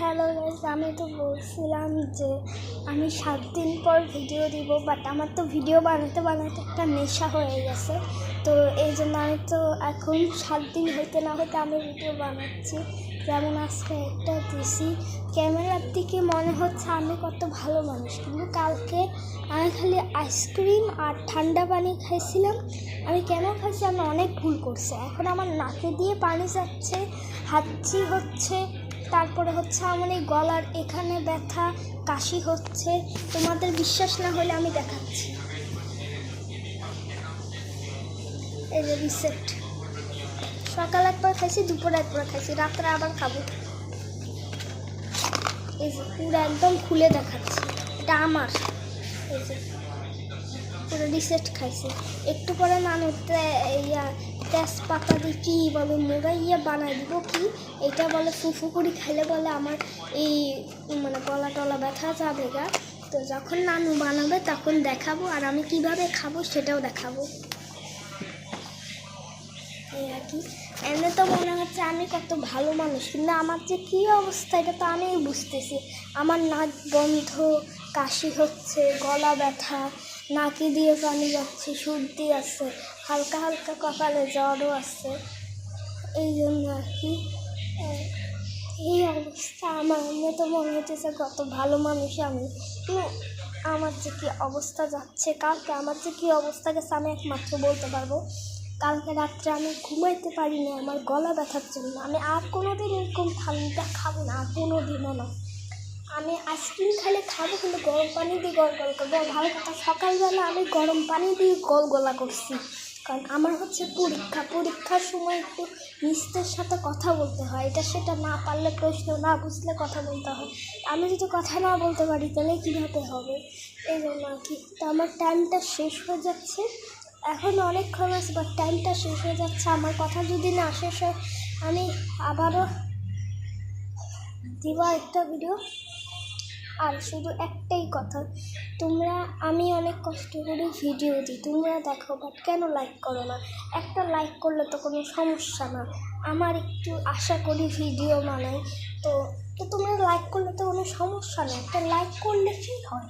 Hello guys, আমি তো বলছিলাম যে আমি 7 দিন পর ভিডিও দিব, বাট আমার তো ভিডিও বানাতে বানাতে একটা নেশা হয়ে গেছে। তো এই জন্য আমি তো এখন 7 দিন হইতে না হইতে আমি ভিডিও বানাচ্ছি। যেমন আজকে একটা দিছি, ক্যামেরার দিকে মনে হচ্ছে আমি কত ভালো মানুষ, কিন্তু কালকে আমি খালি আইসক্রিম আর ঠান্ডা পানি খাইছিলাম। আমি কেন খাইছি, আমি অনেক ভুল করছি। এখন আমার নাকে দিয়ে পানি যাচ্ছে, হাঁচি হচ্ছে, তারপরে হচ্ছে আমার এই গলার এখানে ব্যথা, কাশি হচ্ছে। তোমাদের বিশ্বাস না হলে আমি দেখাচ্ছি। এই যে রিসেট, সকাল একবার খাইছি, দুপুরে একবার খাইছি, রাত্রে আবার খাবো। এই যে পুরো একদম খুলে দেখাচ্ছি, এটা আমার। এই যে পুরো রিসেট খাইছি। একটু পরে নানুতে তেজপাতা দিয়ে কী বলে মুগা বানাই দিব, কি এটা বলে ফুফু করি খাইলে বলে আমার এই মানে গলা টলা ব্যথা যাবে গা। তো যখন নানু বানাবে তখন দেখাবো, আর আমি কিভাবে খাবো সেটাও দেখাবো। এই আর কি, এমনি তো মনে হচ্ছে আমি কত ভালো মানুষ, কিন্তু আমার যে কী অবস্থা এটা তো আমিই বুঝতেছি। আমার নাক বন্ধ, কাশি হচ্ছে, গলা ব্যথা, নাকি দিয়ে পানি যাচ্ছে, সর্দি আছে, হালকা হালকা কপালে জ্বরও আছে। এই জন্য আর কি এই অবস্থা আমার। এমনি তো মনে হচ্ছে কত ভালো মানুষ আমি, কিন্তু আমার যে কী অবস্থা যাচ্ছে, কালকে আমার যে কী অবস্থা গেছে আমি একমাত্র বলতে পারবো। কালকে রাত্রে আমি ঘুমাইতে পারিনি আমার গলা ব্যথার জন্য। আমি আর কোনো দিন এরকম ঠান্ডা খাবো না, আর কোনো দিনও না। আমি আইসক্রিম খাইলে খাবো, কিন্তু গরম পানি দিয়ে গলগল করবো। ভালো কথা, সকালবেলা আমি গরম পানি দিয়ে গলগলা করছি, কারণ আমার হচ্ছে পরীক্ষার সময় একটু মিস্টের সাথে কথা বলতে হয়, এটা সেটা না পারলে, প্রশ্ন না বুঝলে কথা বলতে হয়। আমি যদি কথা না বলতে পারি তাহলে কীভাবে হবে? এই জন্য আর কি। তো আমার টাইমটা শেষ হয়ে যাচ্ছে, এখন অনেকক্ষণ আছে, বাট টাইমটা শেষ হয়ে যাচ্ছে। আমার কথা যদি না শেষ হয় আমি আবারও দিব একটা ভিডিও। আর শুধু একটাই কথা, আমি অনেক কষ্ট করে ভিডিও দিই, তোমরা দেখো, বাট কেন লাইক করো না? একটা লাইক করলে তো কোনো সমস্যা না, আমার একটু আশা করি ভিডিও বানাই, তো তোমরা লাইক করলে তো কোনো সমস্যা নেই। একটা লাইক করলে কী হয়?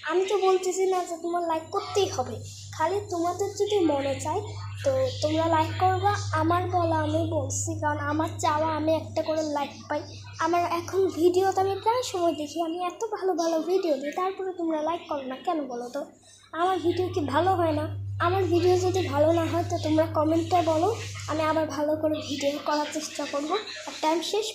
আমি তো বলতেছি না যে তোমার লাইক করতেই হবে, খালি তোমাদের যদি মনে চায় তো তোমরা লাইক করবা। আমার বলা আমি বলছি, কারণ আমার চাওয়া আমি একটা করে লাইক পাই। আমার এখন ভিডিওতে আমি প্রায় সময় দেখি আমি এত ভালো ভালো ভিডিও দিই, তারপরে তোমরা লাইক করো না কেন বলো তো? আমার ভিডিও কি ভালো হয় না? আমার ভিডিও যদি ভালো না হয় তো তোমরা কমেন্টে বলো, আমি আবার ভালো করে ভিডিও করার চেষ্টা করবো। আর টাইম শেষ।